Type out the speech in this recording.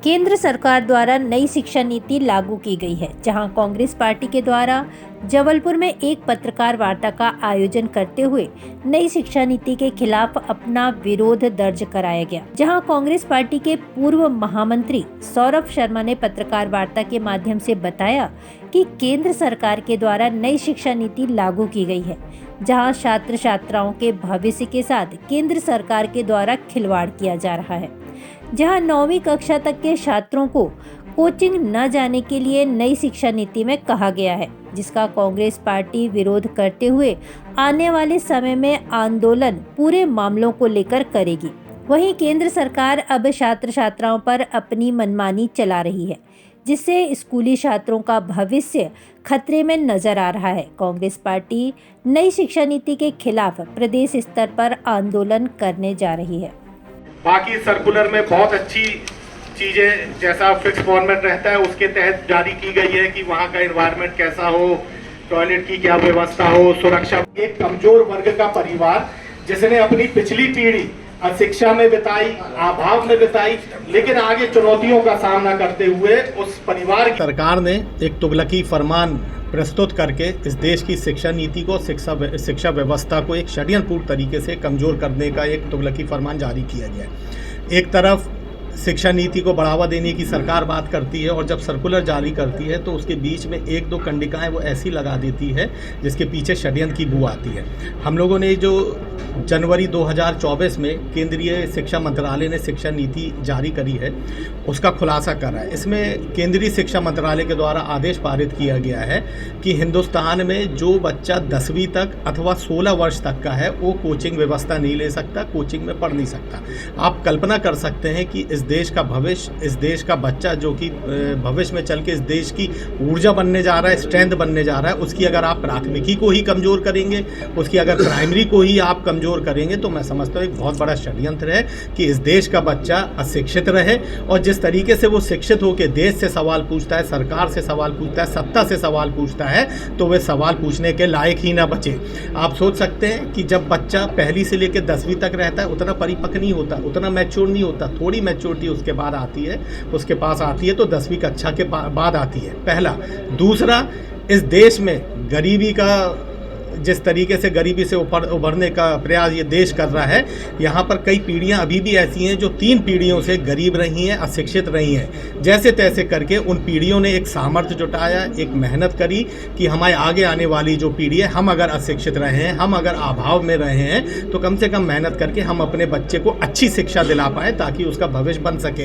केंद्र सरकार द्वारा नई शिक्षा नीति लागू की गई है, जहां कांग्रेस पार्टी के द्वारा जबलपुर में एक पत्रकार वार्ता का आयोजन करते हुए नई शिक्षा नीति के खिलाफ अपना विरोध दर्ज कराया गया। जहां कांग्रेस पार्टी के पूर्व महामंत्री सौरभ शर्मा ने पत्रकार वार्ता के माध्यम से बताया कि केंद्र सरकार के द्वारा नई शिक्षा नीति लागू की गई है, जहां छात्र छात्राओं के भविष्य के साथ केंद्र सरकार के द्वारा खिलवाड़ किया जा रहा है। जहां 9वीं कक्षा तक के छात्रों को कोचिंग न जाने के लिए नई शिक्षा नीति में कहा गया है, जिसका कांग्रेस पार्टी विरोध करते हुए आने वाले समय में आंदोलन पूरे मामलों को लेकर करेगी। वहीं केंद्र सरकार अब छात्र छात्राओं पर अपनी मनमानी चला रही है, जिससे स्कूली छात्रों का भविष्य खतरे में नजर आ रहा है। कांग्रेस पार्टी नई शिक्षा नीति के खिलाफ प्रदेश स्तर पर आंदोलन करने जा रही है। बाकी सर्कुलर में बहुत अच्छी चीज़ें जैसा फिक्स फॉर्मेट रहता है उसके तहत जारी की गई है कि वहाँ का एनवायरनमेंट कैसा हो, टॉयलेट की क्या व्यवस्था हो, सुरक्षा। एक कमजोर वर्ग का परिवार जिसने अपनी पिछली पीढ़ी अशिक्षा में बिताई, अभाव में बिताई, लेकिन आगे चुनौतियों का सामना करते हुए उस परिवार की सरकार ने एक तुगलकी फरमान प्रस्तुत करके इस देश की शिक्षा नीति को, शिक्षा व्यवस्था को एक षड्यंत्रपूर्ण तरीके से कमज़ोर करने का एक तुगलकी फरमान जारी किया गया है। एक तरफ शिक्षा नीति को बढ़ावा देने की सरकार बात करती है और जब सर्कुलर जारी करती है तो उसके बीच में एक दो कंडिकाएं वो ऐसी लगा देती है जिसके पीछे षड्यंत्र की बू आती है। हम लोगों ने जो जनवरी 2024 में केंद्रीय शिक्षा मंत्रालय ने शिक्षा नीति जारी करी है उसका खुलासा करा है। इसमें केंद्रीय शिक्षा मंत्रालय के द्वारा आदेश पारित किया गया है कि हिंदुस्तान में जो बच्चा 10वीं तक अथवा 16 वर्ष तक का है वो कोचिंग व्यवस्था नहीं ले सकता, कोचिंग में पढ़ नहीं सकता। आप कल्पना कर सकते हैं कि इस देश का भविष्य, इस देश का बच्चा जो कि भविष्य में चल के इस देश की ऊर्जा बनने जा रहा है, स्ट्रेंथ बनने जा रहा है, उसकी अगर आप प्राथमिकी को ही कमज़ोर करेंगे, उसकी अगर प्राइमरी को ही आप कमज़ोर करेंगे तो मैं समझता हूँ एक बहुत बड़ा षड्यंत्र है कि इस देश का बच्चा अशिक्षित रहे। और जिस तरीके से वो शिक्षित होकर देश से सवाल पूछता है, सरकार से सवाल पूछता है, सत्ता से सवाल पूछता है, तो वे सवाल पूछने के लायक ही ना बचे। आप सोच सकते हैं कि जब बच्चा पहली से लेकर 10वीं तक रहता है उतना परिपक्व नहीं होता, उतना मैच्योर नहीं होता, थोड़ी मैच्योरिटी उसके बाद आती है, उसके पास आती है तो 10वीं कक्षा के बाद आती है। पहला। दूसरा, इस देश में गरीबी का, जिस तरीके से गरीबी से उभरने का प्रयास ये देश कर रहा है, यहाँ पर कई पीढ़ियाँ अभी भी ऐसी हैं जो 3 पीढ़ियों से गरीब रही हैं, अशिक्षित रही हैं। जैसे तैसे करके उन पीढ़ियों ने एक सामर्थ्य जुटाया, एक मेहनत करी कि हमारे आगे आने वाली जो पीढ़ी है, हम अगर अशिक्षित रहे हैं, हम अगर अभाव में रहे हैं, तो कम से कम मेहनत करके हम अपने बच्चे को अच्छी शिक्षा दिला पाएँ ताकि उसका भविष्य बन सके।